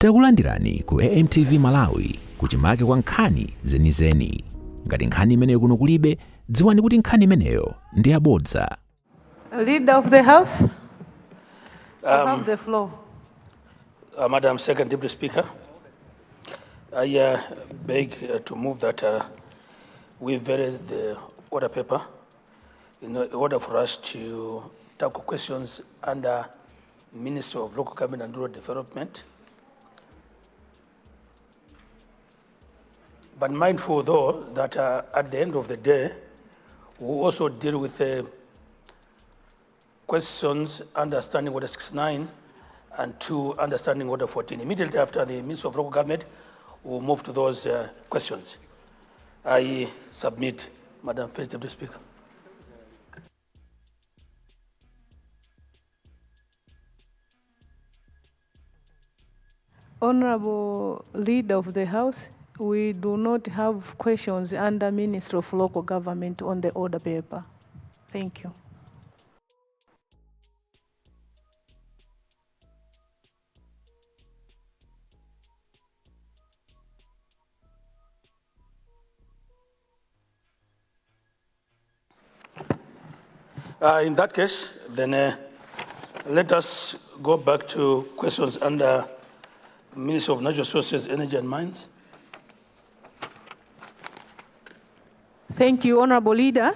Takulandirani ku AMTV Malawi kuchimake kwa nkhani zenizeni. Ngati nkhani imeneyo kuno kulibe, dziwani kuti nkhani imeneyo ndi yabodza. Leader of the House, you have the floor. Madam Second Deputy Speaker, I beg to move that we vary the order paper in order for us to tackle questions under Ministry of Local Government and Rural Development. But mindful, though, that at the end of the day, we'll also deal with questions understanding Order 69 and 2 understanding Order 14. Immediately after the Ministry of Local Government, we'll move to those questions. I submit, Madam First Deputy Speaker. Honorable Leader of the House, we do not have questions under Ministry of Local Government on the order paper. Thank you. In that case, then let us go back to questions under Ministry of Natural Resources, Energy and Mines. Thank you, Honorable Leader.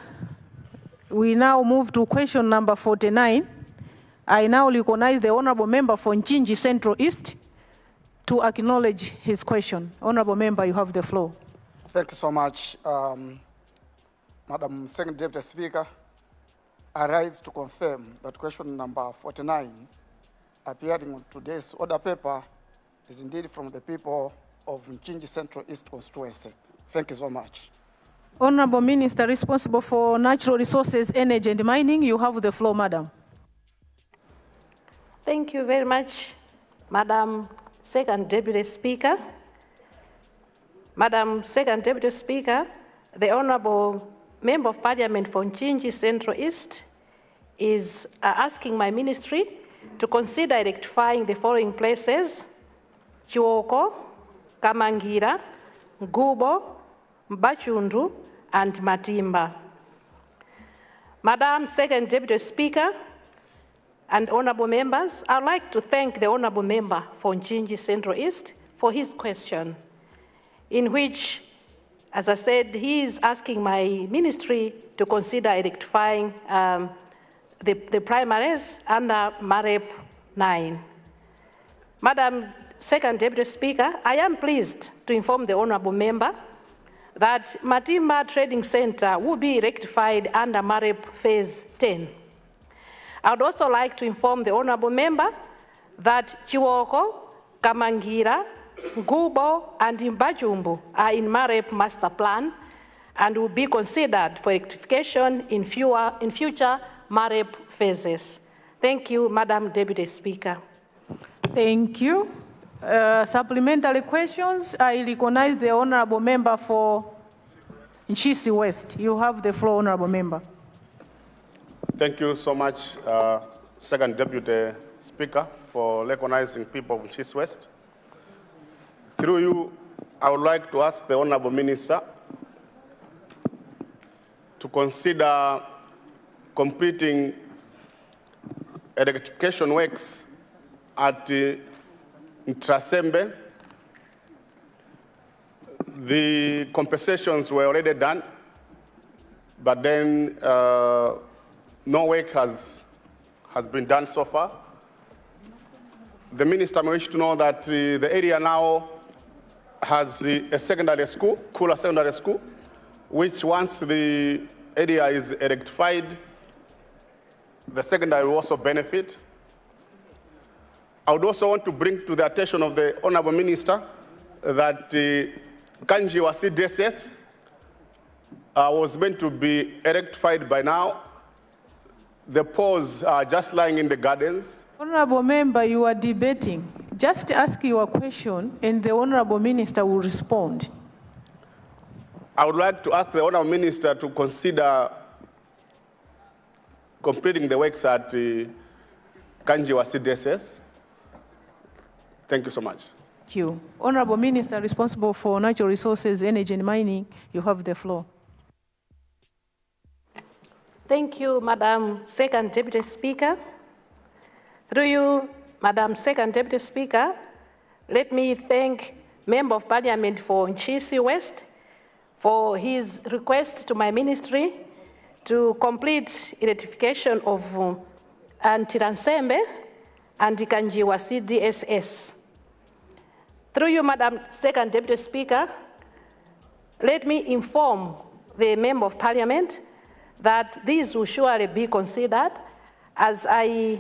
We now move to question number 49. I now recognize the Honorable Member for Nchinji Central East to acknowledge his question. Honorable Member, you have the floor. Thank you so much, Madam Second Deputy Speaker. I rise to confirm that question number 49 appearing on today's order paper is indeed from the people of Nchinji Central East constituency. Thank you so much. Honorable Minister responsible for Natural Resources, Energy and Mining, you have the floor, Madam. Thank you very much, Madam Second Deputy Speaker. Madam Second Deputy Speaker, the Honorable Member of Parliament for Nchinji Central East is asking my ministry to consider rectifying the following places: Chiwoko, Kamangira, Ngubo, Mbachundu, and Matimba. Madam Second Deputy Speaker and honorable members, I'd like to thank the honorable member for Nchinji Central East for his question, in which, as I said, he is asking my ministry to consider rectifying the primaries under MAREP 9. Madam Second Deputy Speaker, I am pleased to inform the honorable member that Matimba Trading Center will be rectified under MAREP Phase 10. I would also like to inform the honorable member that Chiwoko, Kamangira, Ngubo, and Mbachumbu are in MAREP Master Plan and will be considered for rectification in future MAREP phases. Thank you, Madam Deputy Speaker. Thank you. Supplementary questions. I recognize the honorable member for Nchisi West. You have the floor, honorable member. Thank you so much, Second Deputy Speaker, for recognizing people of Nchisi West. Through you, I would like to ask the honorable minister to consider completing electrification works at Trasembe. The compensations were already done, but then no work has been done so far. The minister may wish to know that the area now has a secondary school, Kula Secondary School, which once the area is electrified, the secondary will also benefit. I would also want to bring to the attention of the honorable minister that Kanji Wasi DSS was meant to be electrified by now. The poles are just lying in the gardens. Honorable member, you are debating. Just ask your question and the honorable minister will respond. I would like to ask the honorable minister to consider completing the works at Kanji Wasi DSS. Thank you so much. Thank you. Honorable Minister responsible for natural resources, energy and mining, you have the floor. Thank you, Madam Second Deputy Speaker. Through you, Madam Second Deputy Speaker, let me thank Member of Parliament for Nchisi West for his request to my ministry to complete identification of Antiransembe and Kanjiwa CDSS. Through you, Madam Second Deputy Speaker, let me inform the Member of Parliament that these will surely be considered. As I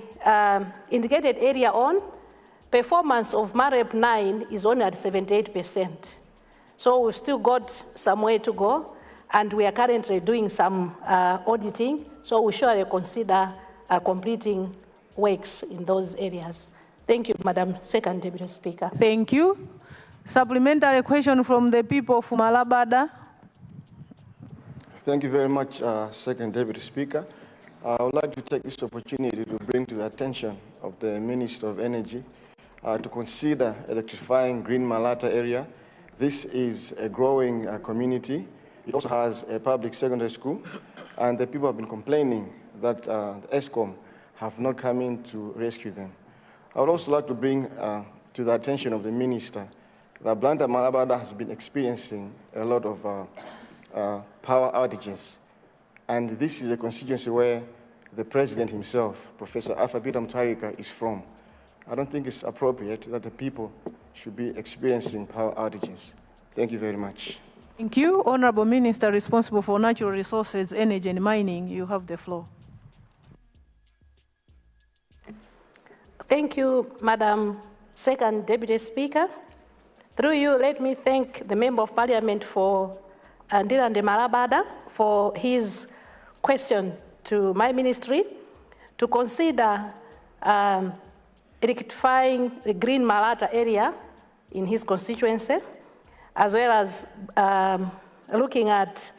indicated earlier on, performance of MAREP 9 is only at 78%. So we've still got some way to go, and we are currently doing some auditing, so we surely consider completing works in those areas. Thank you, Madam Second Deputy Speaker. Thank you. Supplementary question from the people of Malabada. Thank you very much, Second Deputy Speaker. I would like to take this opportunity to bring to the attention of the Minister of Energy to consider electrifying Green Malata area. This is a growing community. It also has a public secondary school, and the people have been complaining that the ESCOM have not come in to rescue them. I would also like to bring to the attention of the Minister that Blanda Malabada has been experiencing a lot of power outages. And this is a constituency where the President himself, Professor Alpha Peter Mutharika, is from. I don't think it's appropriate that the people should be experiencing power outages. Thank you very much. Thank you. Honorable Minister responsible for natural resources, energy and mining, you have the floor. Thank you, Madam Second Deputy Speaker. Through you, let me thank the Member of Parliament for Ndi Malabada for his question to my ministry to consider electrifying the Green Malata area in his constituency, as well as looking at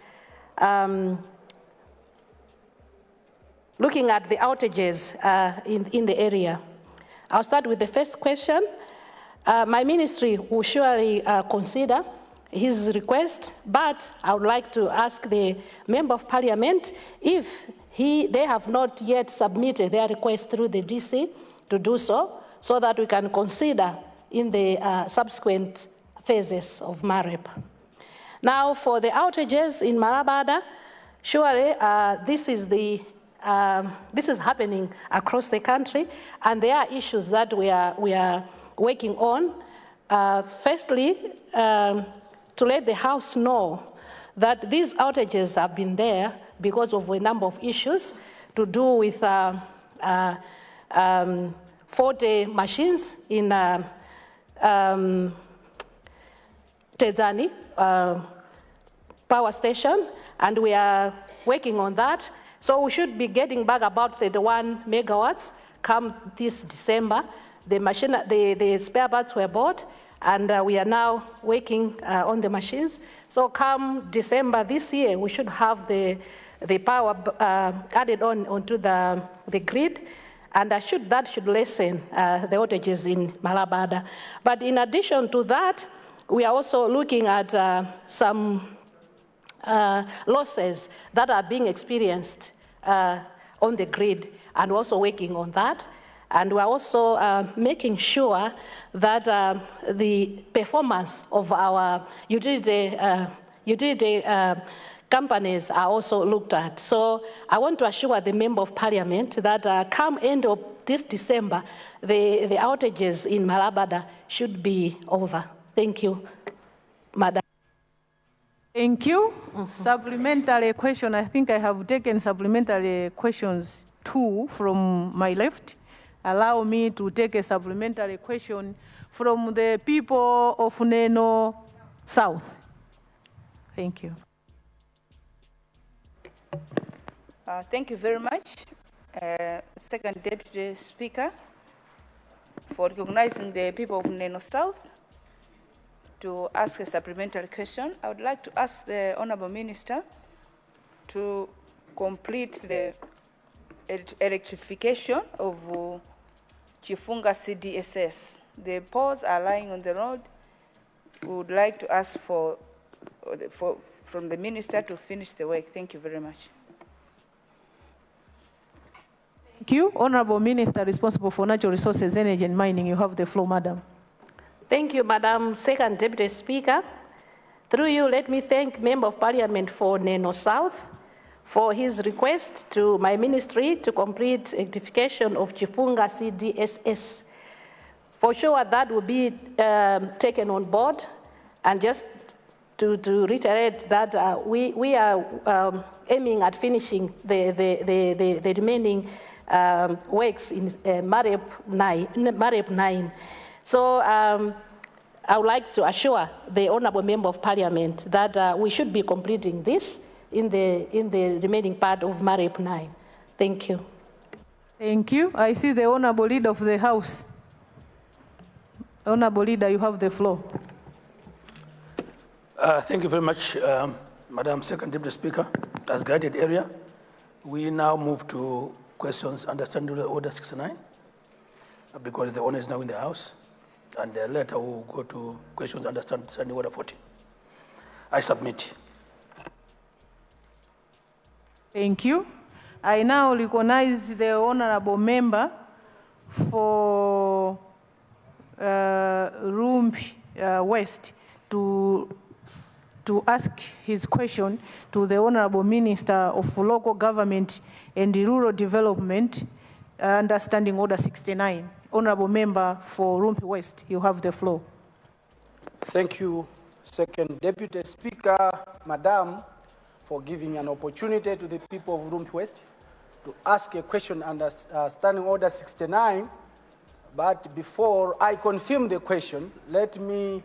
the outages in the area. I'll start with the first question. My ministry will surely consider his request, but I would like to ask the Member of Parliament if they have not yet submitted their request through the DC to do so, so that we can consider in the subsequent phases of MAREP. Now, for the outages in Malabada, surely this is happening across the country, and there are issues that we are working on. Firstly, to let the House know that these outages have been there because of a number of issues to do with 40 machines in Tezani power station, and we are working on that. So we should be getting back about 31 megawatts come this December. The spare parts were bought, and we are now working on the machines. So come December this year, we should have the power added onto the grid, and that should lessen the outages in Malabada. But in addition to that, we are also looking at some losses that are being experienced on the grid, and also working on that. And we're also making sure that the performance of our utility companies are also looked at. So I want to assure the Member of Parliament that come end of this December, the outages in Malabada should be over. Thank you, Madam. Thank you. Supplementary question. I think I have taken supplementary questions 2 from my left. Allow me to take a supplementary question from the people of Neno South. Thank you. Thank you very much, Second Deputy Speaker, for recognizing the people of Neno South to ask a supplementary question. I would like to ask the Honorable Minister to complete the electrification of Chifunga CDSS The poles are lying on the road. We would like to ask from the minister to finish the work. Thank you very much. Thank you. Honorable Minister responsible for natural resources, energy and mining, you have the floor, madam. Thank you, Madam Second Deputy Speaker. Through you, let me thank Member of Parliament for Neno South for his request to my ministry to complete rectification of Chifunga CDSS. For sure, that will be taken on board. And just to reiterate that we are aiming at finishing the remaining works in MAREP 9. So I would like to assure the Honourable Member of Parliament that we should be completing this in the remaining part of MAREP 9. Thank you. Thank you. I see the Honourable Leader of the House. Honourable Leader, you have the floor. Thank you very much, Madam Second Deputy Speaker. As guided area, we now move to questions under Standing Order 69, because the owner is now in the House, and later we'll go to questions under Standing Order 40. I submit. Thank you. I now recognize the Honourable Member for Rumpi West to ask his question to the Honourable Minister of Local Government and Rural Development under Standing Order 69. Honourable Member for Rumpi West, you have the floor. Thank you, Second Deputy Speaker, Madam, for giving an opportunity to the people of Rumpi West to ask a question under Standing Order 69. But before I confirm the question, let me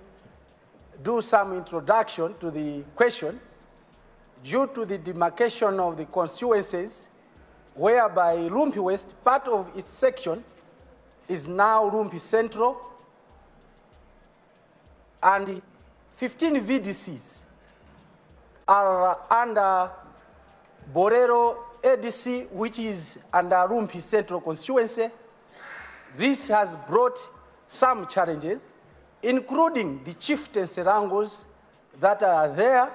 do some introduction to the question. Due to the demarcation of the constituencies, whereby Rumpi West, part of its section, is now Rumpi Central, and 15 VDCs are under Borero ADC, which is under Rumpi Central constituency. This has brought some challenges, including the chieftaincy wrangles that are there,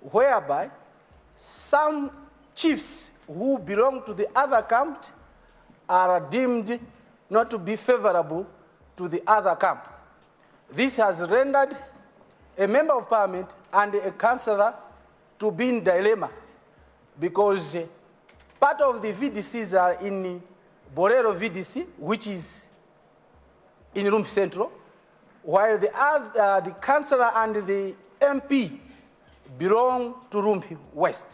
whereby some chiefs who belong to the other camp are deemed not to be favorable to the other camp. This has rendered a member of parliament and a councillor to be in dilemma, because part of the VDCs are in Borero VDC, which is in Rumpi Central, while the councillor and the MP belong to Rumpi West.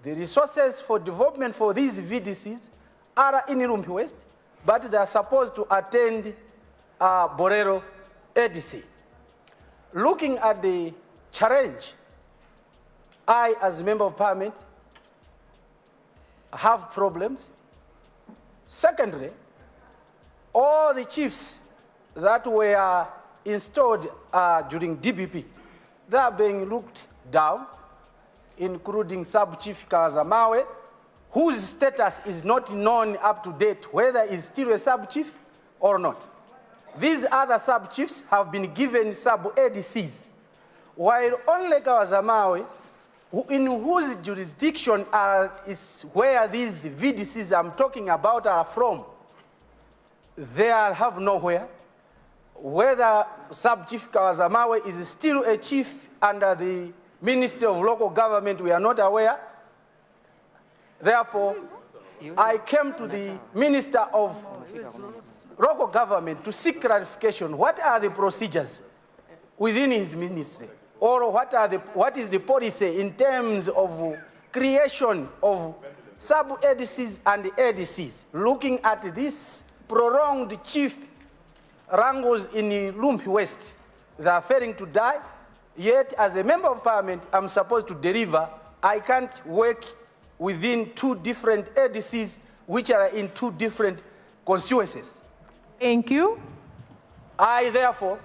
The resources for development for these VDCs are in Rumpi West, but they are supposed to attend Borero ADC. Looking at the challenge, I, as a member of parliament, have problems. Secondly, all the chiefs that were installed during DBP, they are being looked down, including Sub-Chief Kazamawe, whose status is not known up to date, whether he's still a sub-chief or not. These other sub-chiefs have been given sub-ADCs, while only Kazamawe, in whose jurisdiction is where these VDCs I'm talking about are from, they have nowhere. Whether Sub-Chief Kawazamawe is still a chief under the Ministry of Local Government, we are not aware. Therefore, I came to the Minister of Local Government to seek clarification. What are the procedures within his ministry? Or what is the policy in terms of creation of sub-ADCs and ADCs, looking at this prolonged chief wrangles in Rumpi West? They are failing to die, yet as a member of parliament, I'm supposed to deliver. I can't work within two different ADCs, which are in two different constituencies. Thank you. I, therefore,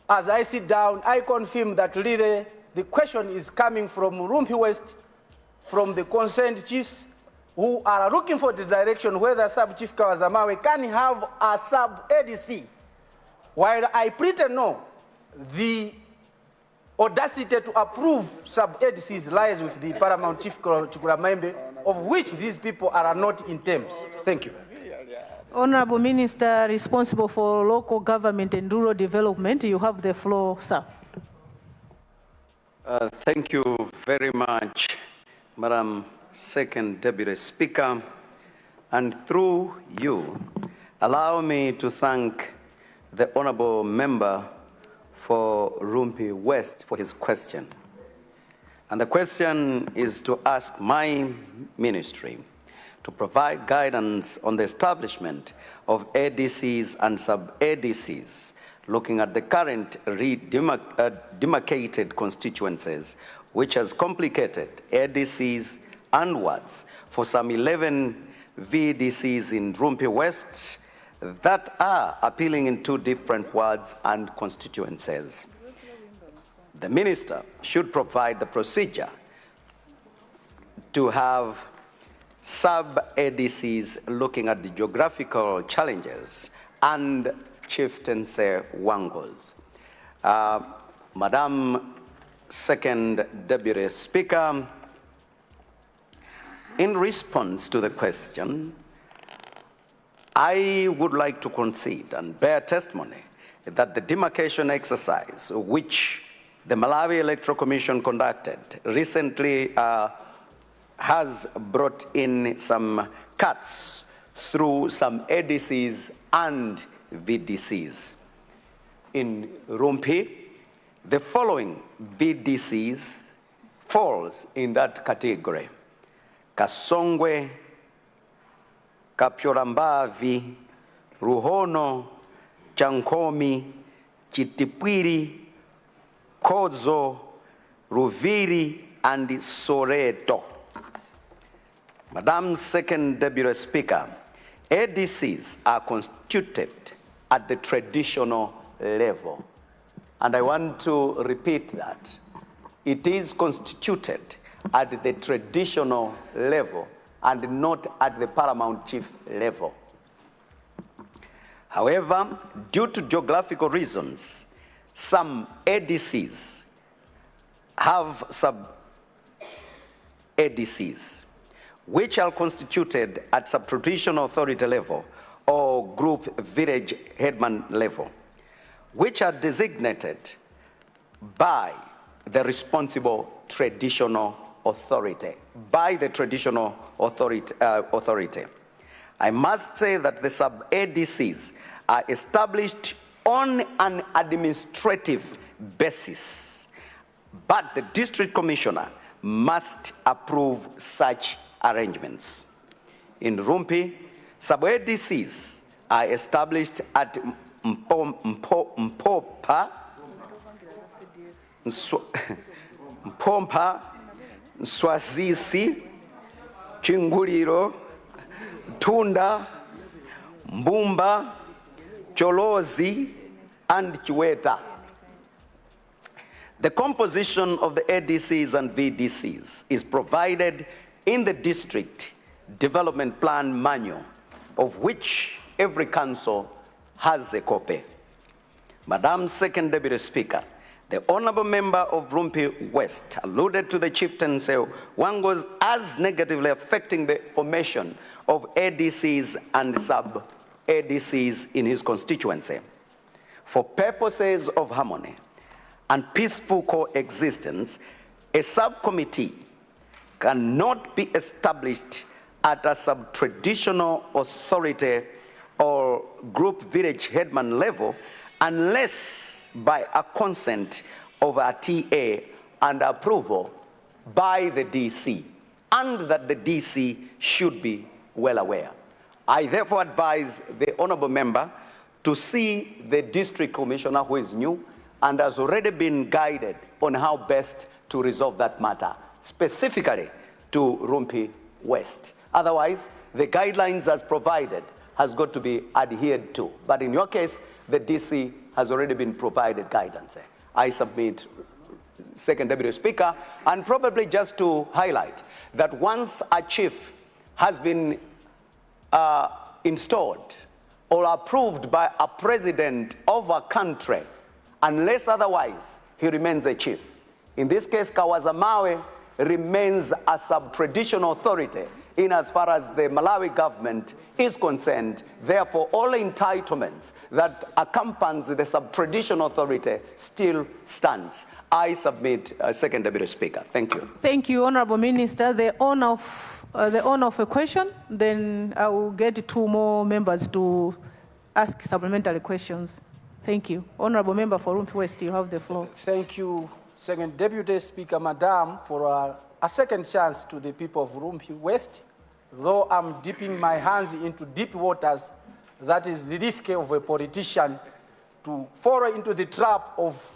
as I sit down, I confirm that really the question is coming from Rumpi West, from the concerned chiefs who are looking for the direction whether Sub-Chief Kawazamawe can have a sub-ADC While I pretend no, the audacity to approve sub-ADCs lies with the paramount chief member, of which these people are not in terms. Thank you. Honorable Minister responsible for local government and rural development, you have the floor, sir. Thank you very much, Madam Second Deputy Speaker. And through you, allow me to thank the Honorable Member for Rumpi West for his question. And the question is to ask my ministry to provide guidance on the establishment of ADCs and sub-ADCs, looking at the current demarcated constituencies, which has complicated ADCs and wards for some 11 VDCs in Rumpi West that are appealing in 2 different wards and constituencies. The minister should provide the procedure to have sub-ADCs looking at the geographical challenges and chieftaincy wangles. Madam Second Deputy Speaker, in response to the question, I would like to concede and bear testimony that the demarcation exercise which the Malawi Electoral Commission conducted recently has brought in some cuts through some ADCs and VDCs. In Rumpi, the following VDCs falls in that category: Kasongwe, Kapyorambavi, Ruhono, Chankomi, Chitipwiri, Kodzo, Ruviri, and Soreto. Madam Second Deputy Speaker, ADCs are constituted at the traditional level. And I want to repeat that. It is constituted at the traditional level and not at the paramount chief level. However, due to geographical reasons, some ADCs have sub-ADCs, which are constituted at sub-traditional authority level or group village headman level, which are designated by the responsible traditional authority, I must say that the sub-ADCs are established on an administrative basis, but the district commissioner must approve such arrangements. In Rumpi, sub-ADCs are established at Mpompa, Swazisi, Chinguliro, Tunda, Mbumba, Cholozi, and Chiweta. The composition of the ADCs and VDCs is provided in the district development plan manual, of which every council has a copy. Madam Second Deputy Speaker, the Honorable Member of Rumpi West alluded to the chieftaincy wangles as negatively affecting the formation of ADCs and sub-ADCs in his constituency. For purposes of harmony and peaceful coexistence, a subcommittee cannot be established at a sub-traditional authority or group village headman level unless by a consent of a TA and approval by the DC, and that the DC should be well aware. I therefore advise the Honorable Member to see the district commissioner, who is new and has already been guided on how best to resolve that matter, specifically to Rumpi West. Otherwise, the guidelines as provided has got to be adhered to. But in your case, the DC has already been provided guidance. I submit, Second Deputy Speaker, and probably just to highlight that once a chief has been installed or approved by a president of a country, unless otherwise, he remains a chief. In this case, Kawazamawe remains a sub-traditional authority in as far as the Malawi government is concerned. Therefore, all entitlements that accompanies the sub-traditional authority still stands. I submit, Second Deputy Speaker. Thank you. Thank you, Honorable Minister. The honor of a question, then I will get 2 more members to ask supplementary questions. Thank you. Honorable Member for Rumpi West, you have the floor. Thank you, Second Deputy Speaker, Madam, for a second chance to the people of Rumpi West. Though I'm dipping my hands into deep waters, that is the risk of a politician to fall into the trap of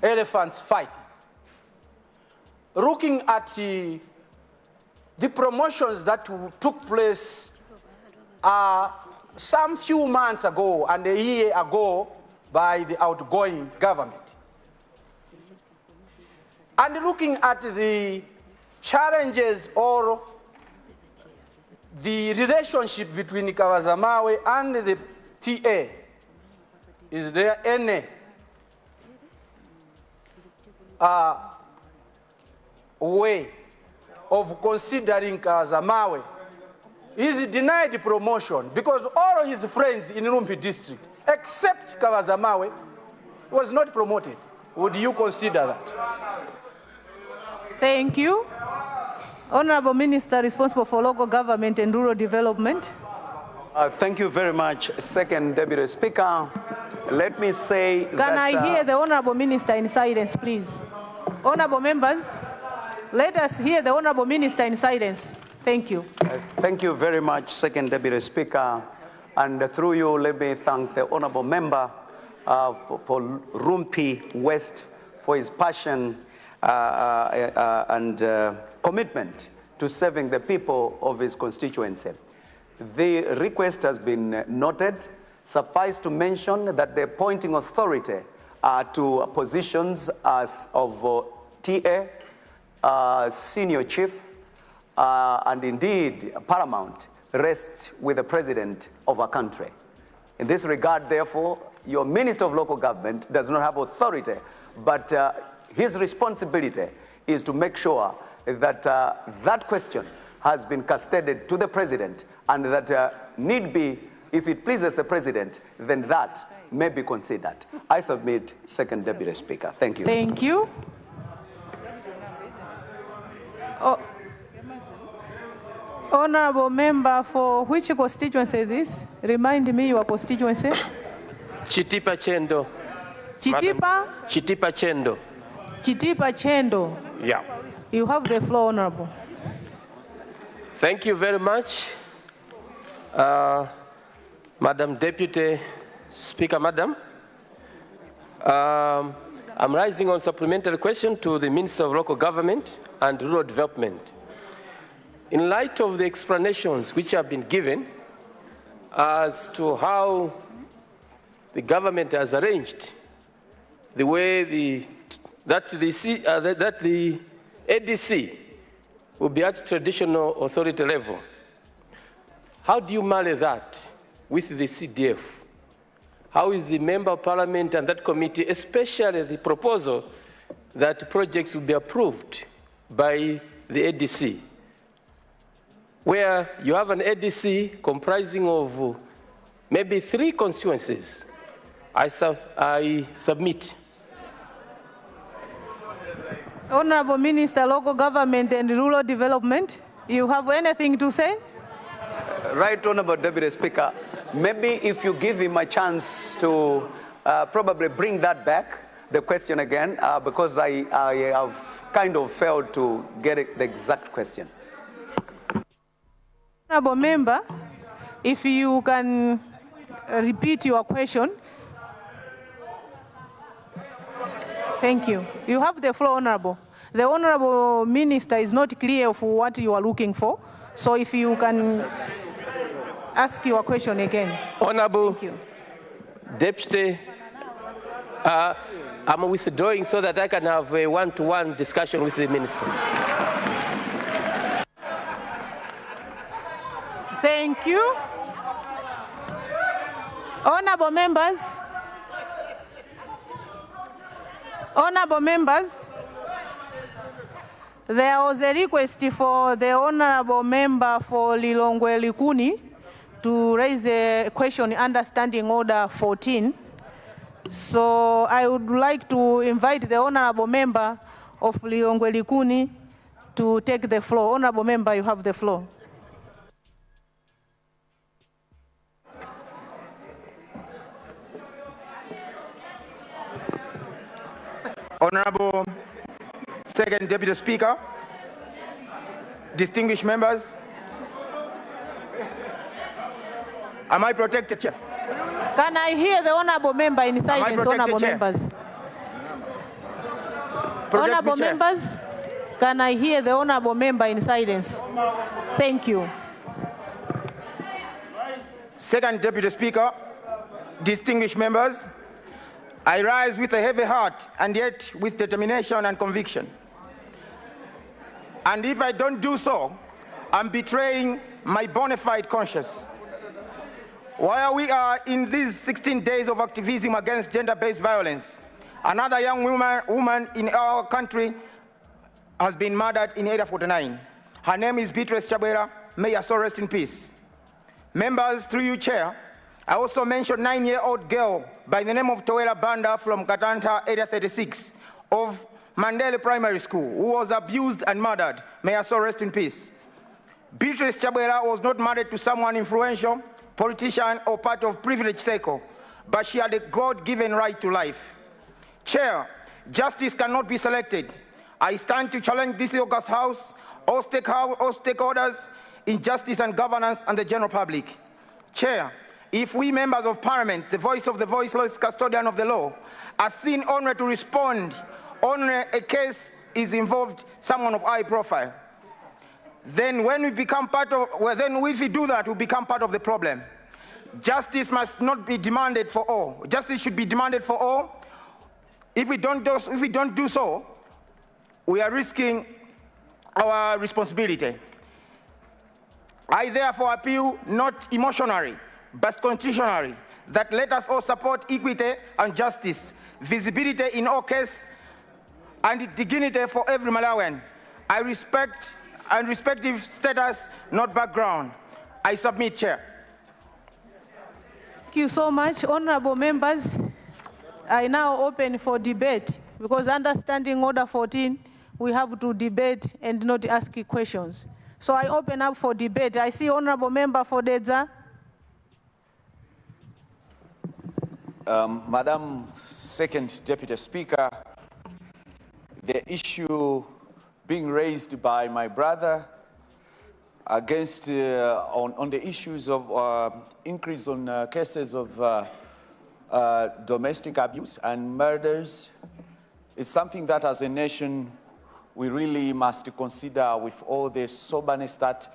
elephants fighting. Looking at the promotions that took place some few months ago and a year ago by the outgoing government, and looking at the challenges or the relationship between Kawazamawe and the TA, is there any way of considering Kawazamawe is denied promotion because all his friends in Rumpi district, except Kawazamawe, was not promoted? Would you consider that? Thank you. Honorable Minister responsible for local government and rural development. Thank you very much, Second Deputy Speaker. Let me say Can I hear the Honorable Minister in silence, please? Honorable members, let us hear the Honorable Minister in silence. Thank you. Thank you very much, Second Deputy Speaker. And through you, let me thank the Honorable Member for Rumpi West for his passion and commitment to serving the people of his constituency. The request has been noted. Suffice to mention that the appointing authority to positions as of TA, senior chief, and indeed paramount rests with the president of our country. In this regard, therefore, your Minister of Local Government does not have authority, but his responsibility is to make sure that that question has been cascaded to the president, and that need be, if it pleases the president, then that may be considered. I submit, Second Deputy Speaker. Thank you. Thank you. Honorable Member, for which constituency is this? Remind me your constituency. Chitipa Chendo. Chitipa? Chitipa Chendo. Chitipa Chendo. Yeah. You have the floor, Honorable. Thank you very much. Madam Deputy Speaker, Madam. I'm raising on supplementary question to the Minister of Local Government and Rural Development. In light of the explanations which have been given as to how the government has arranged the way that the ADC will be at traditional authority level, how do you marry that with the CDF? How is the Member of Parliament and that committee, especially the proposal that projects will be approved by the ADC, where you have an ADC comprising of maybe 3 constituencies? I submit. Honorable Minister, Local Government and Rural Development, you have anything to say? Right, Honorable Deputy Speaker. Maybe if you give him a chance to probably bring that back, the question again, because I have kind of failed to get the exact question. Honorable Member, if you can repeat your question. Thank you. You have the floor, Honorable. The Honorable Minister is not clear of what you are looking for, so if you can ask your question again. Honorable Thank you. Deputy, I'm withdrawing so that I can have a one-to-one discussion with the Minister. Thank Thank you. Honorable members, there was a request for the honorable member for Lilongwe Likuni to raise a question under Standing Order 14. So I would like to invite the honorable member of Lilongwe Likuni to take the floor. Honorable member, you have the floor. Honorable Second Deputy Speaker, distinguished members, am I protected, Chair? Can I hear the honorable member in silence, honorable Chair? members? Protect Honorable me, Chair. members, can I hear the honorable member in silence? Thank you. Second Deputy Speaker, distinguished members, I rise with a heavy heart and yet with determination and conviction. And if I don't do so, I'm betraying my bona fide conscience. While we are in these 16 days of activism against gender-based violence, another young woman in our country has been murdered in Area 49. Her name is Patricia Kaliati. May her soul rest in peace. Members, through you, Chair, I also mentioned 9-year-old girl by the name of Chimwendo Banda from Katanta, Area 36, of Mandela Primary School, who was abused and murdered. May her soul rest in peace. Patricia Kaliati was not married to someone influential, politician, or part of privileged circle, but she had a God-given right to life. Chair, justice cannot be selected. I stand to challenge this August House, all stakeholders in justice and governance, and the general public. Chair, if we members of Parliament, the voice of the voiceless custodian of the law, are seen only to respond only a case is involved someone of high profile, then when we become part of, if we do that, we become part of the problem. Justice must not be demanded for all. Justice should be demanded for all. If we don't do so, we are risking our responsibility. I therefore appeal, not emotionally, but constitutionally, that let us all support equity and justice, visibility in all cases, and dignity for every Malawian. I respect and respective status, not background. I submit, Chair. Thank you so much, honorable members. I now open for debate, because under Standing Order 14, we have to debate and not ask questions. So I open up for debate. I see honorable member for Dedza. Madam Second Deputy Speaker, the issue being raised by my brother against on the issues of increase on cases of domestic abuse and murders is something that as a nation we really must consider with all the soberness that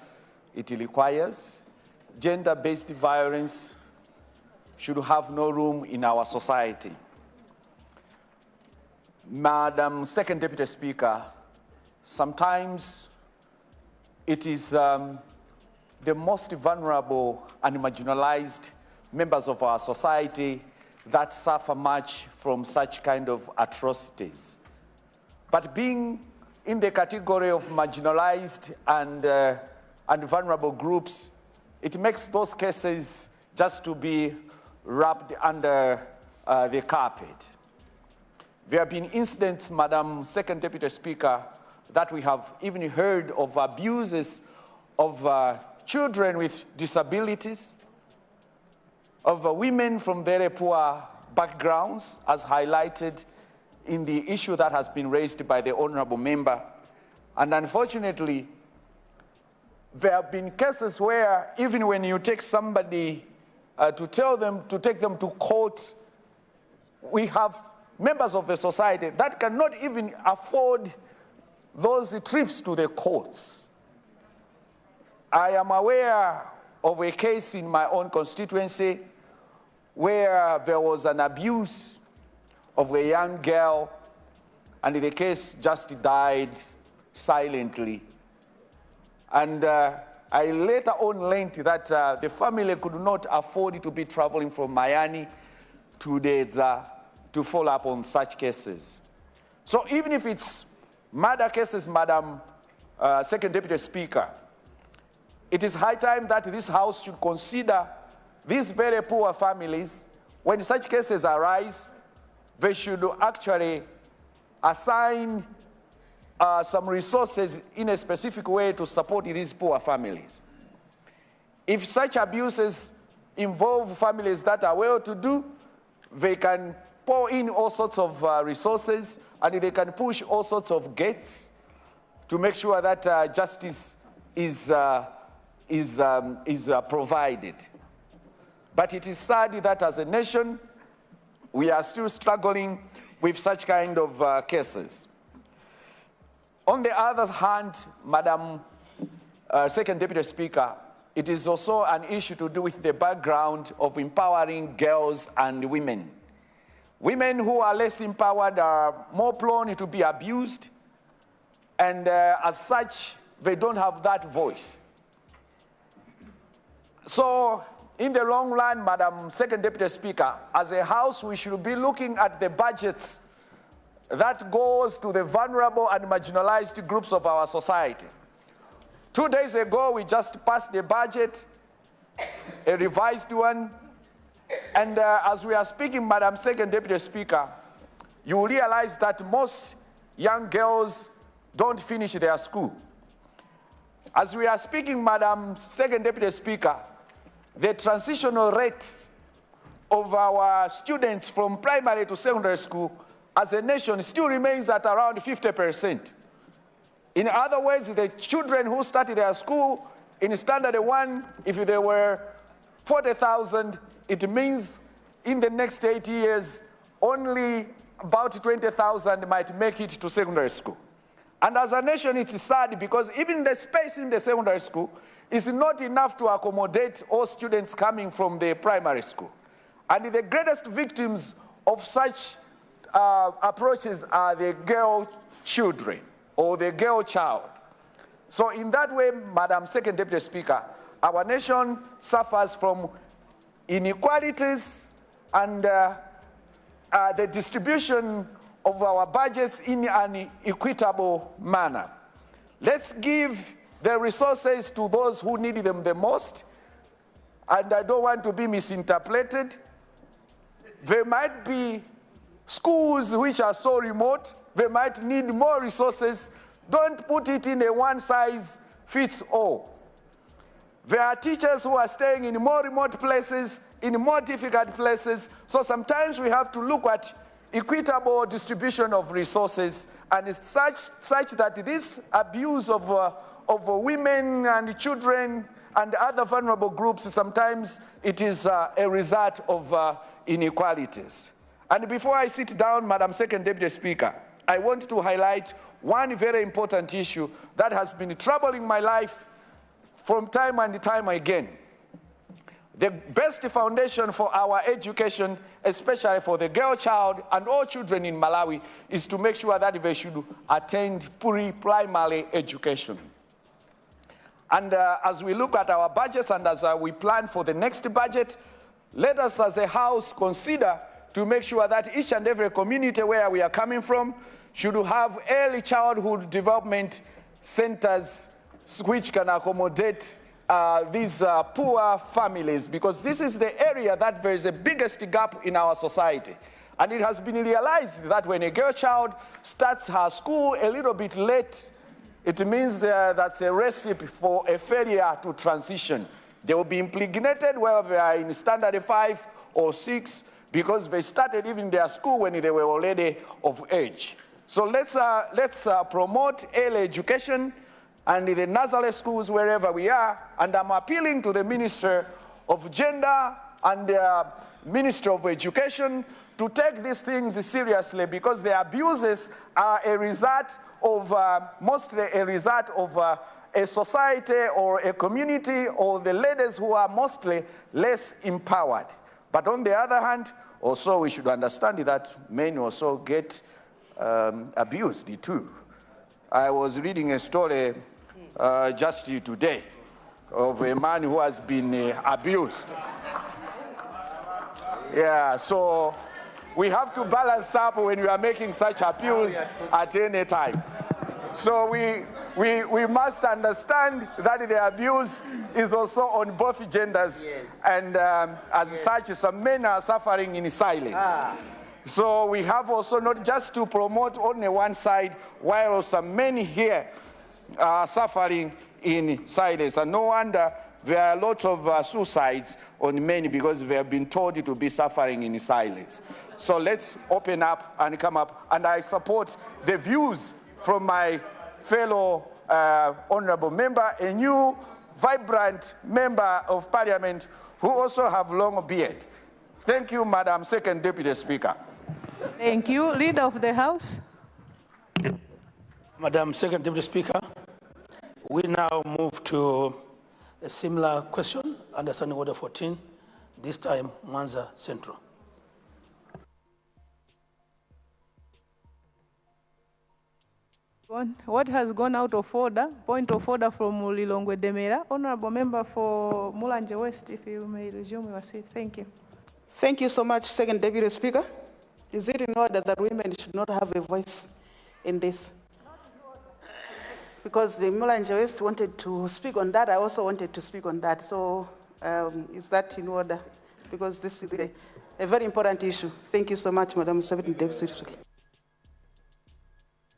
it requires. Gender-based violence should have no room in our society. Madam Second Deputy Speaker, sometimes it is the most vulnerable and marginalized members of our society that suffer much from such kind of atrocities. But being in the category of marginalized and vulnerable groups, it makes those cases just to be wrapped under the carpet. There have been incidents, Madam Second Deputy Speaker, that we have even heard of abuses of children with disabilities, of women from very poor backgrounds, as highlighted in the issue that has been raised by the honorable member. And unfortunately, there have been cases where even when you take somebody to take them to court, we have members of the society that cannot even afford those trips to the courts. I am aware of a case in my own constituency where there was an abuse of a young girl, and the case just died silently. And I later on learned that the family could not afford to be traveling from Miami to Dedza to follow up on such cases. So even if it's murder cases, Madam Second Deputy Speaker, it is high time that this House should consider these very poor families. When such cases arise, they should actually assign some resources in a specific way to support these poor families. If such abuses involve families that are well-to-do, they can pour in all sorts of resources, and they can push all sorts of gates to make sure that justice is provided. But it is sad that as a nation, we are still struggling with such kind of cases. On the other hand, Madam Second Deputy Speaker, it is also an issue to do with the background of empowering girls and women. Women who are less empowered are more prone to be abused, and as such, they don't have that voice. So, in the long run, Madam Second Deputy Speaker, as a House, we should be looking at the budgets that goes to the vulnerable and marginalized groups of our society. 2 days ago, we just passed the budget, a revised one, and as we are speaking, Madam Second Deputy Speaker, you will realize that most young girls don't finish their school. As we are speaking, Madam Second Deputy Speaker, the transitional rate of our students from primary to secondary school as a nation still remains at around 50%. In other words, the children who started their school in standard 1, if there were 40,000, it means in the next 8 years, only about 20,000 might make it to secondary school. And as a nation, it's sad because even the space in the secondary school is not enough to accommodate all students coming from the primary school. And the greatest victims of such approaches are the girl children or the girl child. So in that way, Madam Second Deputy Speaker, our nation suffers from inequalities and the distribution of our budgets in an equitable manner. Let's give the resources to those who need them the most, and I don't want to be misinterpreted. There might be schools which are so remote, they might need more resources. Don't put it in a one-size-fits-all. There are teachers who are staying in more remote places, in more difficult places, so sometimes we have to look at equitable distribution of resources, and it's such that this abuse of women and children and other vulnerable groups, sometimes it is a result of inequalities. And before I sit down, Madam Second Deputy Speaker, I want to highlight one very important issue that has been troubling my life from time and time again. The best foundation for our education, especially for the girl child and all children in Malawi, is to make sure that they should attend pre-primary education. And as we look at our budgets and as we plan for the next budget, let us as a House consider to make sure that each and every community where we are coming from should have early childhood development centers which can accommodate these poor families, because this is the area that there is the biggest gap in our society. And it has been realized that when a girl child starts her school a little bit late, it means that's a recipe for a failure to transition. They will be impregnated whether they are in standard 5 or 6 because they started even their school when they were already of age. So let's promote early education and the nursery schools wherever we are, and I'm appealing to the Minister of Gender and the Minister of Education to take these things seriously, because the abuses are a result of, mostly a result of a society or a community or the ladies who are mostly less empowered. But on the other hand, also we should understand that men also get abused too. I was reading a story just today of a man who has been abused. Yeah, so we have to balance up when we are making such appeals at any time. So we must understand that the abuse is also on both genders, and as such, some men are suffering in silence. So we have also not just to promote only one side, while some men here are suffering in silence. And no wonder there are a lot of suicides on men because they have been told to be suffering in silence. So let's open up and come up, and I support the views from my fellow honorable member, a new vibrant member of parliament who also have long beard. Thank you, Madam Second Deputy Speaker. Thank you. Leader of the House. Madam Second Deputy Speaker, we now move to a similar question under Standing Order 14, this time Mwanza Central. What has gone out of order? Point of order from Lilongwe Demera. Honorable Member for Mulanje West, if you may resume your seat. Thank you. Thank you so much, Second Deputy Speaker. Is it in order that women should not have a voice in this? Because the Mulanje West wanted to speak on that, I also wanted to speak on that. So is that in order? Because this is a very important issue. Thank you so much, Madam Second Deputy Speaker.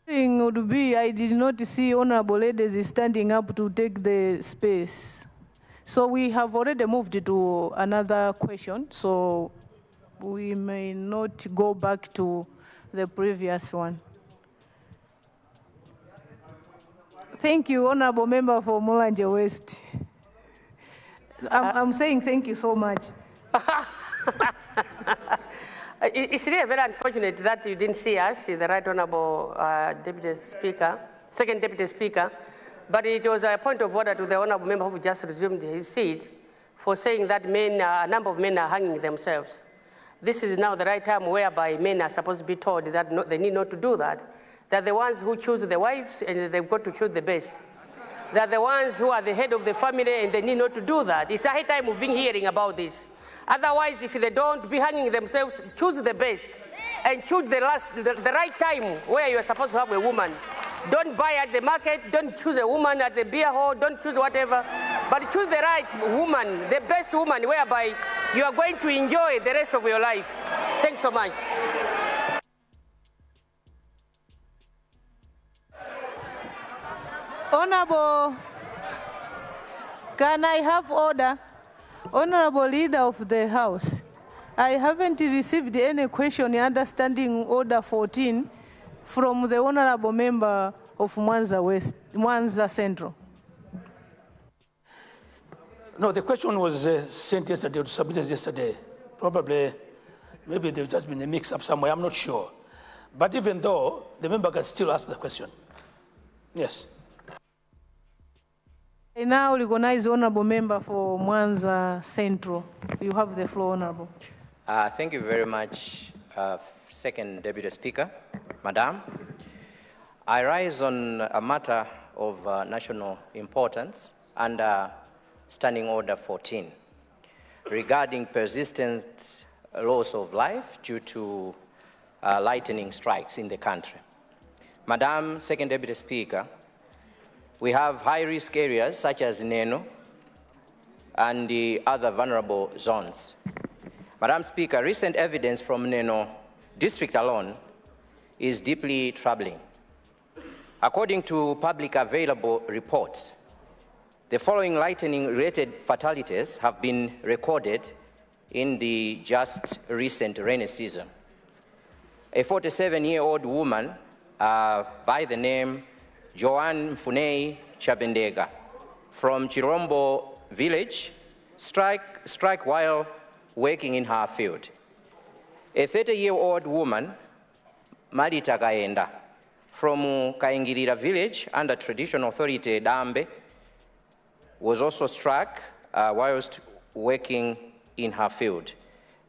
Thing would be, I did not see honorable ladies standing up to take the space. So we have already moved to another question, so we may not go back to the previous one. Thank you, honorable member for Mulanje West. I'm saying thank you so much. It's really very unfortunate that you didn't see us, the Right Honorable Deputy Speaker, Second Deputy Speaker, but it was a point of order to the Honorable Member who just resumed his seat for saying that a number of men are hanging themselves. This is now the right time whereby men are supposed to be told that they need not to do that. They're the ones who choose the wives and they've got to choose the best. They're the ones who are the head of the family and they need not to do that. It's a high time we've been hearing about this. Otherwise, if they don't be hanging themselves, choose the best and choose the right time where you are supposed to have a woman. Don't buy at the market, don't choose a woman at the beer hall, don't choose whatever, but choose the right woman, the best woman, whereby you are going to enjoy the rest of your life. Thanks so much. Honorable, can I have order? Honorable Leader of the House, I haven't received any question under Standing Order 14 from the Honorable Member of Mwanza Central. No, the question was sent yesterday, submitted yesterday. Probably, maybe there's just been a mix-up somewhere, I'm not sure. But even though, the member can still ask the question. Yes. I now recognize Honorable Member for Mwanza Central. You have the floor, Honorable. Thank you very much, Second Deputy Speaker. Madam, I rise on a matter of national importance under Standing Order 14 regarding persistent loss of life due to lightning strikes in the country. Madam Second Deputy Speaker, we have high-risk areas such as Neno and the other vulnerable zones. Madam Speaker, recent evidence from Neno district alone is deeply troubling. According to public available reports, the following lightning-related fatalities have been recorded in the just recent rainy season. A 47-year-old woman by the name Joanne Mfunei Chabendega from Chirombo village struck while working in her field. A 30-year-old woman, Marita Kaenda, from Kaingirira village under traditional authority Dambe, was also struck whilst working in her field.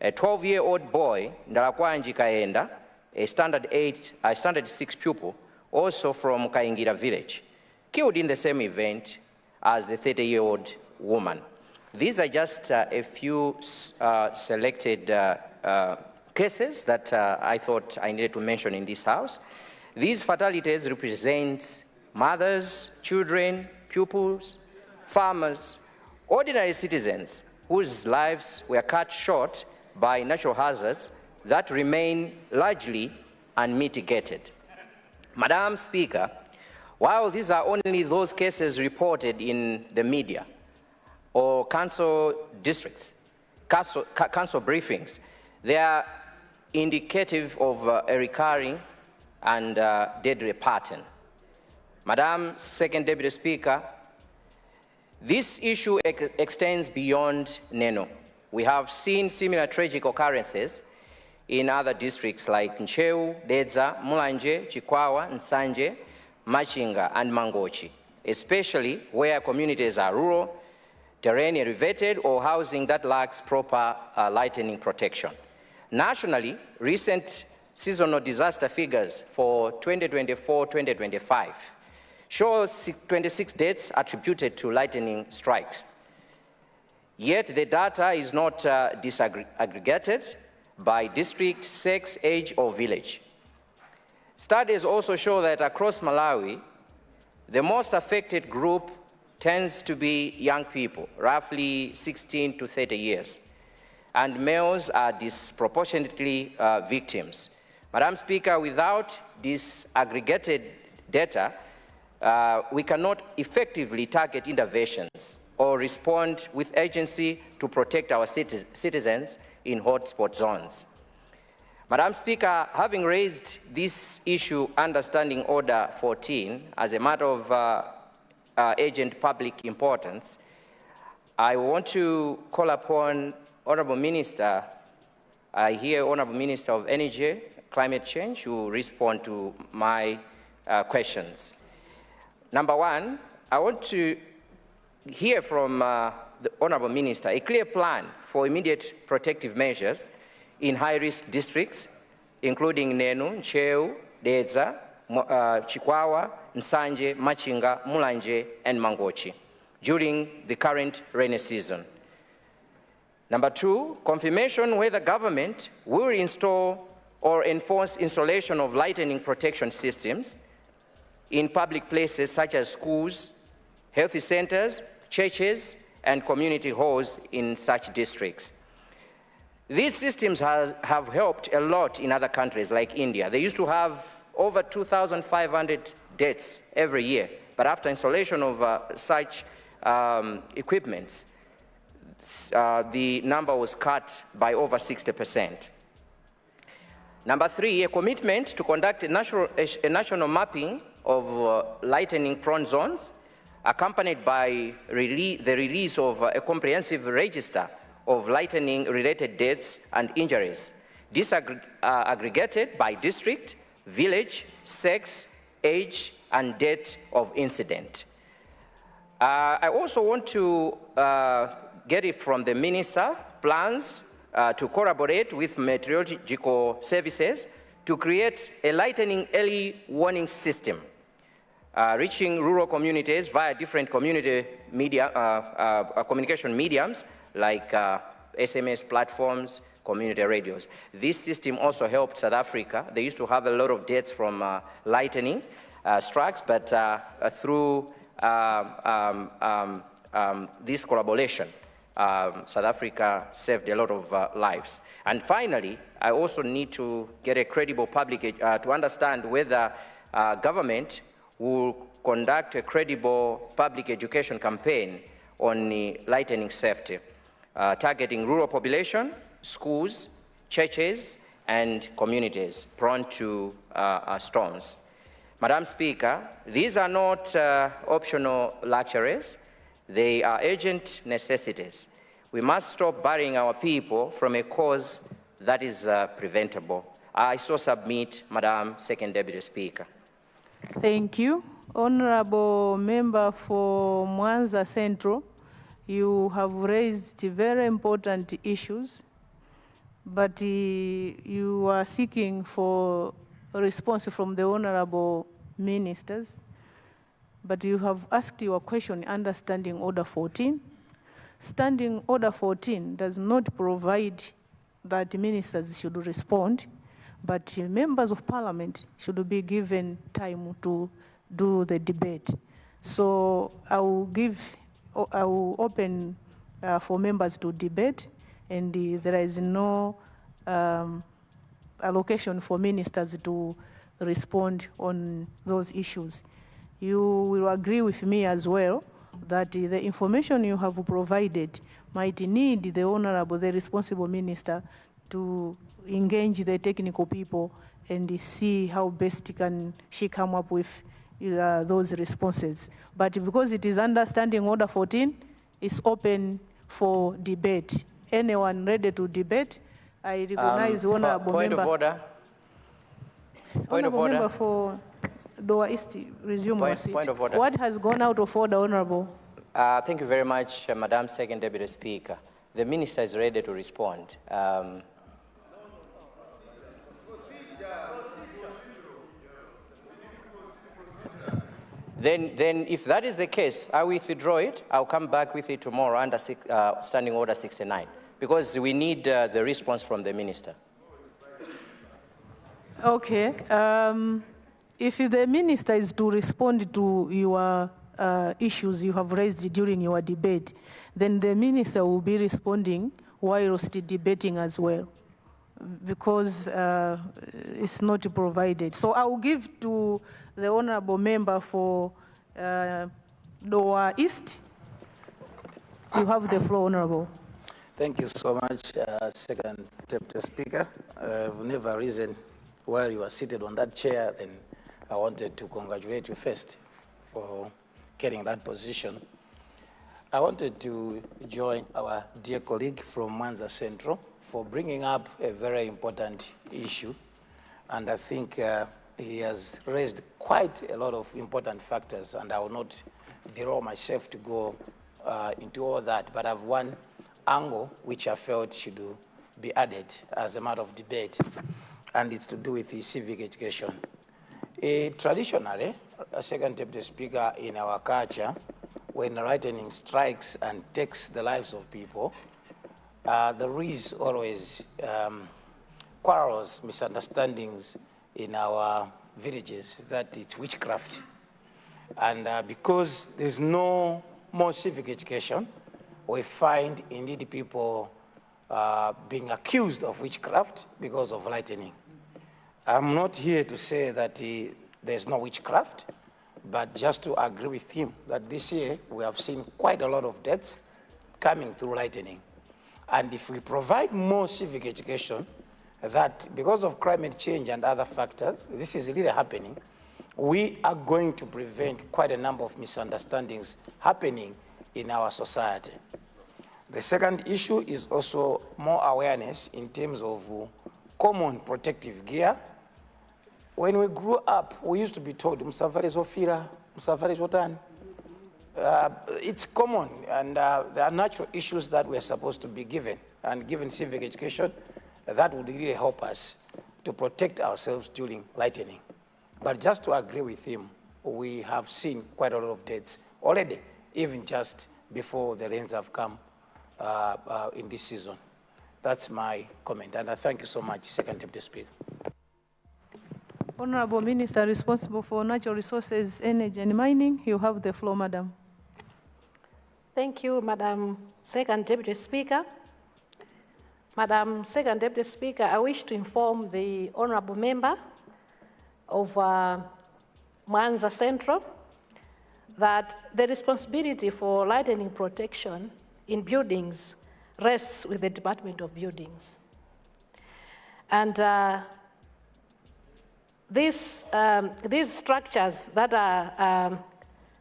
A 12-year-old boy, Ndalakwanji Kaenda, a standard 6 pupil, also from Kaingira village, killed in the same event as the 30-year-old woman. These are just a few selected cases that I thought I needed to mention in this House. These fatalities represent mothers, children, pupils, farmers, ordinary citizens whose lives were cut short by natural hazards that remain largely unmitigated. Madam Speaker, while these are only those cases reported in the media or council districts, council briefings, they are indicative of a recurring and deadly pattern. Madam Second Deputy Speaker, this issue extends beyond Neno. We have seen similar tragic occurrences in other districts like Ncheu, Dedza, Mulanje, Chikwawa, Nsanje, Machinga, and Mangochi, especially where communities are rural, terrain elevated, or housing that lacks proper lightning protection. Nationally, recent seasonal disaster figures for 2024-2025 shows 26 deaths attributed to lightning strikes. Yet the data is not disaggregated by district, sex, age, or village. Studies also show that across Malawi, the most affected group tends to be young people, roughly 16 to 30 years, and males are disproportionately victims. Madam Speaker, without disaggregated data, we cannot effectively target interventions or respond with urgency to protect our citizens in hotspot zones. Madam Speaker, having raised this issue under Standing Order 14 as a matter of urgent public importance, I want to call upon Honorable Minister, I hear Honorable Minister of Energy, Climate Change, to respond to my questions. Number one, I want to hear from the Honorable Minister a clear plan for immediate protective measures in high-risk districts, including Nenu, Ncheu, Dedza, Chikwawa, Nsanje, Machinga, Mulanje, and Mangochi during the current rainy season. Number two, confirmation whether government will install or enforce installation of lightning protection systems in public places such as schools, health centers, churches, and community halls in such districts. These systems have helped a lot in other countries like India. They used to have over 2,500 deaths every year, but after installation of such equipments, the number was cut by over 60%. Number three, a commitment to conduct a national mapping of lightning-prone zones, accompanied by the release of a comprehensive register of lightning-related deaths and injuries, disaggregated by district, village, sex, age, and date of incident. I also want to get it from the Minister, plans to collaborate with meteorological services to create a lightning early warning system, reaching rural communities via different community media, communication mediums like SMS platforms, community radios. This system also helped South Africa. They used to have a lot of deaths from lightning strikes, but through this collaboration, South Africa saved a lot of lives. And finally, I also need to get a credible public, to understand whether government will conduct a credible public education campaign on lightning safety, targeting rural population, schools, churches, and communities prone to storms. Madam Speaker, these are not optional luxuries. They are urgent necessities. We must stop burying our people from a cause that is preventable. I so submit, Madam Second Deputy Speaker. Thank you. Honorable Member for Mwanza Central, you have raised very important issues, but you are seeking for a response from the Honorable Ministers. But you have asked your question under Standing Order 14. Standing Order 14 does not provide that ministers should respond, but members of parliament should be given time to do the debate. So I will open for members to debate, and there is no allocation for ministers to respond on those issues. You will agree with me as well that the information you have provided might need the responsible minister to engage the technical people and see how best can she come up with those responses. But because it is understanding Order 14, it's open for debate. Anyone ready to debate? I recognize Honorable Point Member. of order. Point of Honorable order. Member for Doha East, resume your seat. Point of order. What has gone out of order, Honorable? Thank you very much, Madam Second Deputy Speaker. The minister is ready to respond. Then if that is the case, I will withdraw it. I'll come back with it tomorrow under Standing Order 69, because we need the response from the minister. Okay. If the minister is to respond to your issues you have raised during your debate, then the minister will be responding whilst debating as well, because it's not provided. So I will give to the Honorable Member for Doha East. You have the floor, Honorable. Thank you so much, Second Deputy Speaker. I've never risen while you were seated on that chair, then I wanted to congratulate you first for getting that position. I wanted to join our dear colleague from Mwanza Central for bringing up a very important issue, and I think he has raised quite a lot of important factors, and I will not derail myself to go into all that, but I have one angle which I felt should be added as a matter of debate, and it's to do with the civic education. Traditionally, a Second Deputy Speaker, in our culture, when lightning strikes and takes the lives of people, there is always quarrels, misunderstandings in our villages that it's witchcraft. And because there's no more civic education, we find indeed people being accused of witchcraft because of lightning. I'm not here to say that there's no witchcraft, but just to agree with him that this year we have seen quite a lot of deaths coming through lightning. And if we provide more civic education, that because of climate change and other factors, this is really happening, we are going to prevent quite a number of misunderstandings happening in our society. The second issue is also more awareness in terms of common protective gear. When we grew up, we used to be told, it's common, and there are natural issues that we're supposed to be given, and given civic education, that would really help us to protect ourselves during lightning. But just to agree with him, we have seen quite a lot of deaths already, even just before the rains have come in this season. That's my comment, and I thank you so much, Second Deputy Speaker. Honorable Minister responsible for natural resources, energy and mining, you have the floor, Madam. Thank you, Madam Second Deputy Speaker. Madam Second Deputy Speaker, I wish to inform the Honorable Member of Mwanza Central that the responsibility for lightning protection in buildings rests with the Department of Buildings. And these structures that are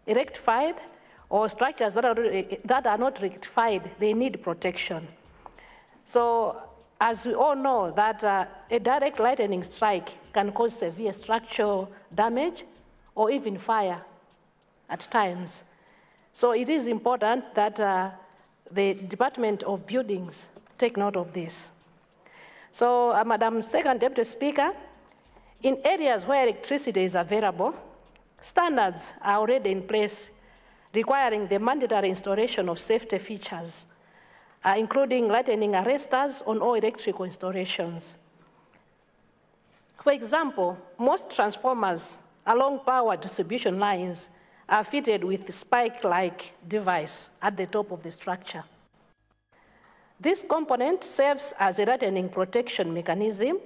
rectified or structures that are not rectified, they need protection. So as we all know that a direct lightning strike can cause severe structural damage or even fire at times. So it is important that the Department of Buildings take note of this. So Madam Second Deputy Speaker, in areas where electricity is available, standards are already in place requiring the mandatory installation of safety features including lightning arresters on all electrical installations. For example, most transformers along power distribution lines are fitted with a spike-like device at the top of the structure. This component serves as a lightning protection mechanism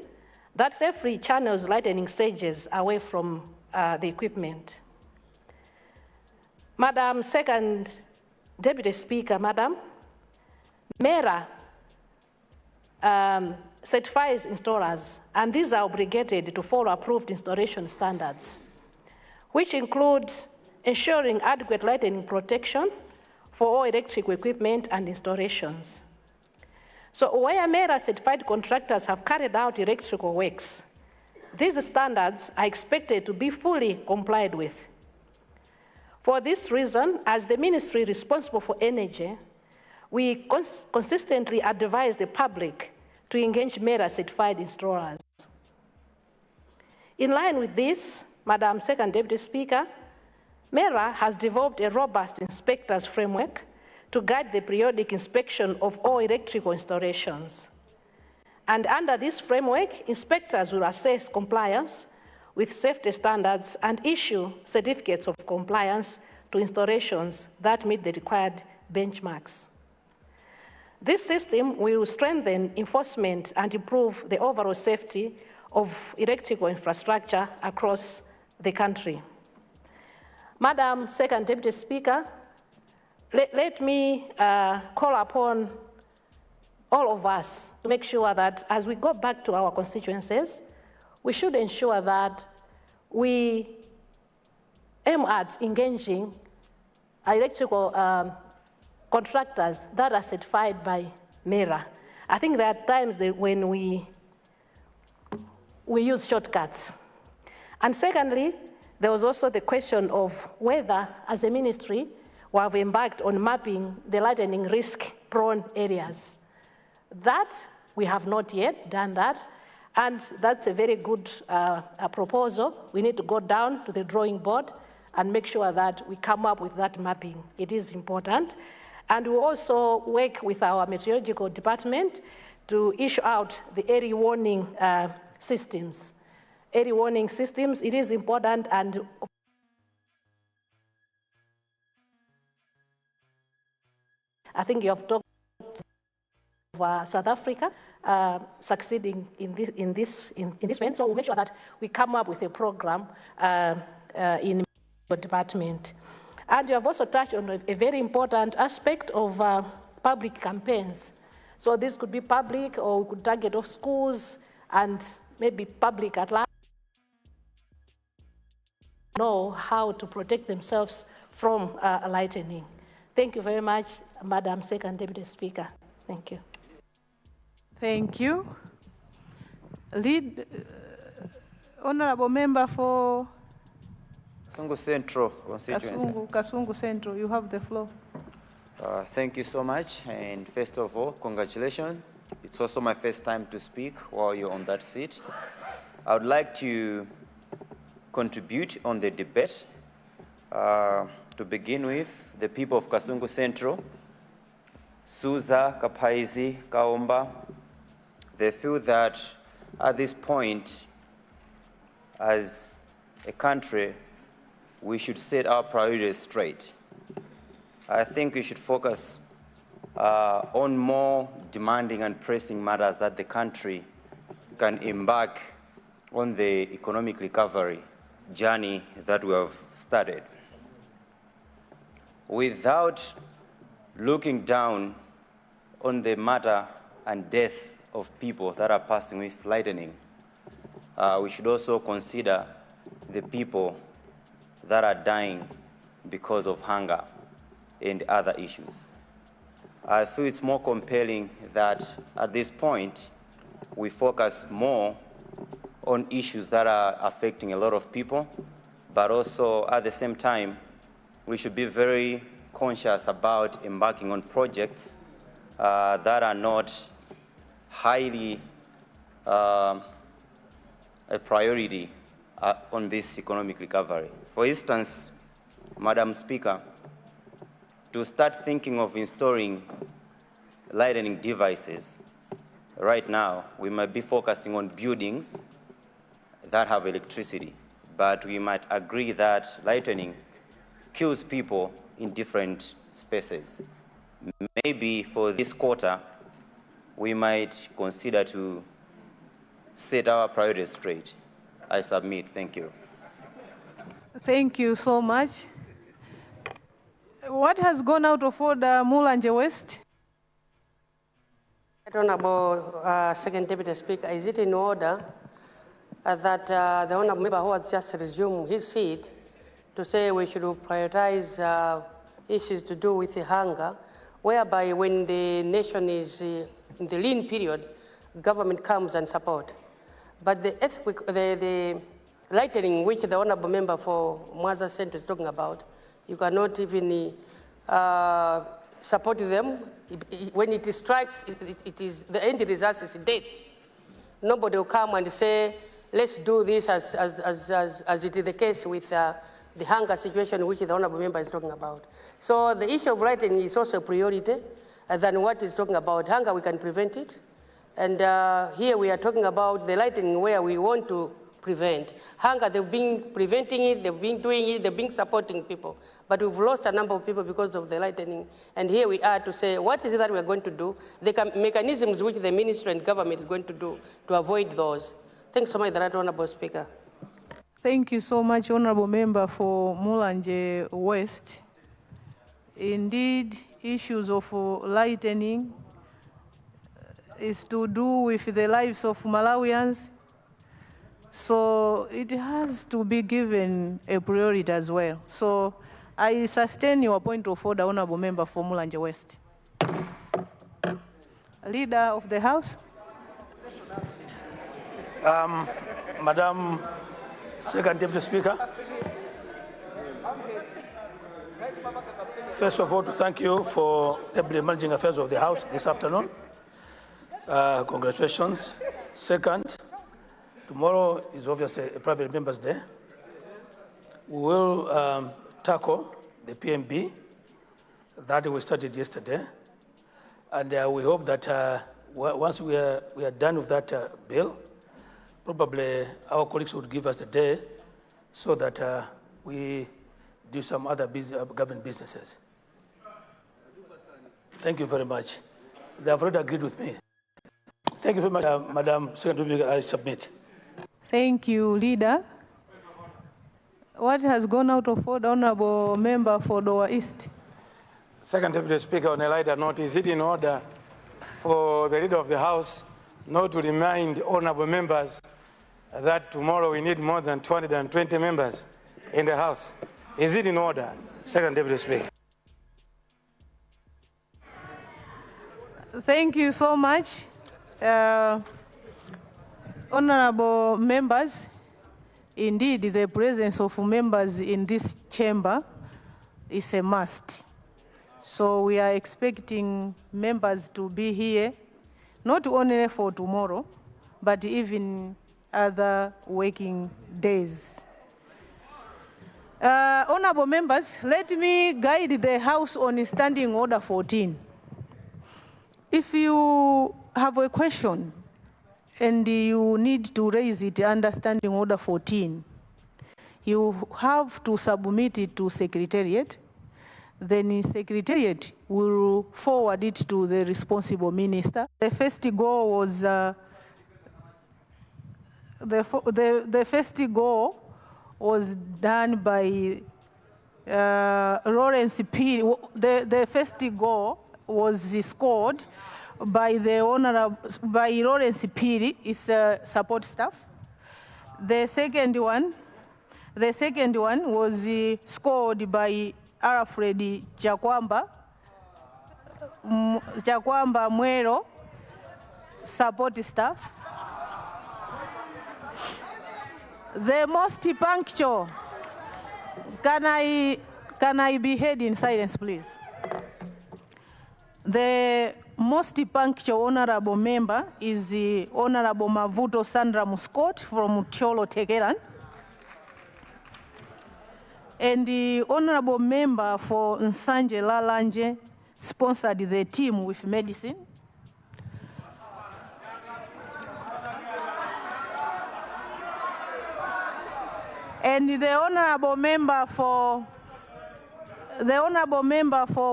that safely channels lightning stages away from the equipment. Madam Second Deputy Speaker, Madam, MERA certifies installers, and these are obligated to follow approved installation standards, which include ensuring adequate lightning protection for all electrical equipment and installations. So where MERA certified contractors have carried out electrical works, these standards are expected to be fully complied with. For this reason, as the ministry responsible for energy, we consistently advise the public to engage MERA certified installers. In line with this, Madam Second Deputy Speaker, MERA has developed a robust inspectors framework to guide the periodic inspection of all electrical installations. And under this framework, inspectors will assess compliance with safety standards and issue certificates of compliance to installations that meet the required benchmarks. This system will strengthen enforcement and improve the overall safety of electrical infrastructure across the country. Madam Second Deputy Speaker, let me call upon all of us to make sure that as we go back to our constituencies, we should ensure that we aim at engaging electrical contractors that are certified by MERA. I think there are times when we use shortcuts. And secondly, there was also the question of whether, as a ministry, we have embarked on mapping the lightning risk-prone areas. That, we have not yet done that, and that's a very good proposal. We need to go down to the drawing board and make sure that we come up with that mapping. It is important. And we also work with our meteorological department to issue out the early warning systems. Early warning systems, it is important, and I think you have talked of South Africa succeeding in this way. So we'll make sure that we come up with a program in the department. And you have also touched on a very important aspect of public campaigns. So this could be public, or we could target off schools and maybe public at large, know how to protect themselves from lightning. Thank you very much, Madam Second Deputy Speaker. Thank you. Thank you. Honorable Member for Kasungu Central constituency. Kasungu Central, you have the floor. Thank you so much, and first of all, congratulations. It's also my first time to speak while you're on that seat. I would like to contribute on the debate. To begin with, the people of Kasungu Central, Suza, Kapaizi, Kaomba, they feel that at this point, as a country, we should set our priorities straight. I think we should focus on more demanding and pressing matters that the country can embark on the economic recovery journey that we have started. Without looking down on the matter and death of people that are passing with lightning, we should also consider the people that are dying because of hunger and other issues. I feel it's more compelling that at this point, we focus more on issues that are affecting a lot of people, but also at the same time, we should be very conscious about embarking on projects that are not highly a priority on this economic recovery. For instance, Madam Speaker, to start thinking of installing lightning devices, right now we might be focusing on buildings that have electricity, but we might agree that lightning kills people in different spaces. Maybe for this quarter, we might consider to set our priorities straight. I submit. Thank you. Thank you so much. What has gone out of order, Mulanje West? Honorable Second Deputy Speaker, is it in order that the honorable member who has just resumed his seat to say we should prioritize issues to do with the hunger, whereby when the nation is in the lean period, government comes and support. But the earthquake, the lightning which the honorable member for Mwanza Central is talking about, you cannot even support them. When it strikes, it is the end result is death. Nobody will come and say, let's do this as it is the case with the hunger situation which the honorable member is talking about. So the issue of lightning is also a priority than what he's talking about. Hunger, we can prevent it. And here we are talking about the lightning where we want to prevent. Hunger, they've been preventing it, they've been doing it, they've been supporting people. But we've lost a number of people because of the lightning. And here we are to say, what is it that we're going to do? The mechanisms which the ministry and government is going to do to avoid those. Thanks so much, Right Honorable Speaker. Thank you so much, Honorable Member for Mulanje West. Indeed, issues of lightning is to do with the lives of Malawians. So it has to be given a priority as well. So I sustain your point of order, Honorable Member for Mulanje West. Leader of the House. Madam Second Deputy Speaker, first of all, to thank you for ably managing affairs of the House this afternoon. Congratulations. Second, tomorrow is obviously a private members' day. We will tackle the PMB that we started yesterday, and we hope that once we are done with that bill, probably our colleagues would give us a day so that we do some other government businesses. Thank you very much. They have already agreed with me. Thank you very much, Madam Secretary. I submit. Thank you, Leader. What has gone out of order, Honorable Member for Dowa East? Second Deputy Speaker, on a lighter note, is it in order for the Leader of the House not to remind honorable members that tomorrow we need more than 220 members in the House? Is it in order, Second Deputy Speaker? Thank you so much. Honorable members, indeed, the presence of members in this chamber is a must. So we are expecting members to be here, not only for tomorrow, but even other working days. Honorable members, let me guide the House on Standing Order 14. If you have a question and you need to raise it under Standing Order 14, you have to submit it to Secretariat. Then the Secretariat will forward it to the responsible minister. The first goal was the first goal was done by Lawrence Phiri. The first goal was scored by Lawrence Phiri, is support staff. The second one was scored by Alfred Chakwamba Mwero, support staff. The most punctual, can I be heard in silence, please? The most punctual honorable member is the Honorable Mavuto Sandra Muscott from Cholo Tekeran. And the honorable member for Nsanje Lalanje, sponsored the team with medicine. And the honorable member for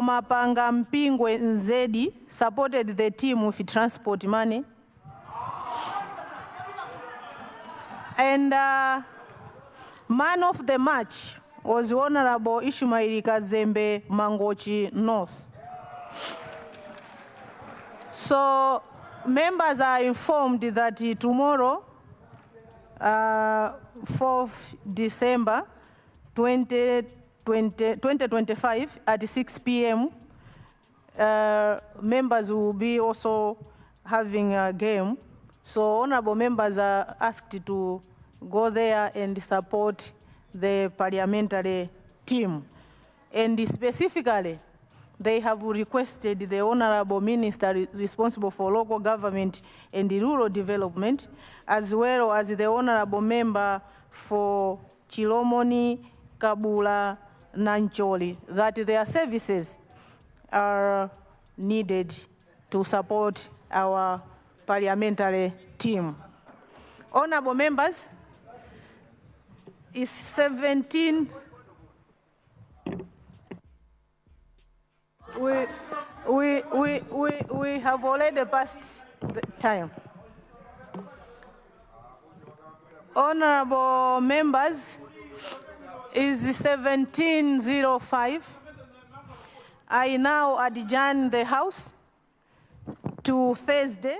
Mapanga Mpingwe Nzedi supported the team with transport money. And man of the match was Honorable Ishmael Kazembe Mangochi North. So members are informed that tomorrow, 4th December 2025 at 6 p.m., members will be also having a game. So honorable members are asked to go there and support the parliamentary team. And specifically, they have requested the honorable minister responsible for local government and rural development, as well as the honorable member for Chilomoni, Kabula, Nancholi, that their services are needed to support our parliamentary team. Honorable members, is 17. We have already passed the time. Honorable members, is 17:05. I now adjourn the House to Thursday.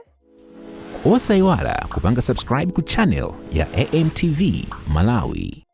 Osaiwala kupanga subscribe ku channel ya AMTV Malawi.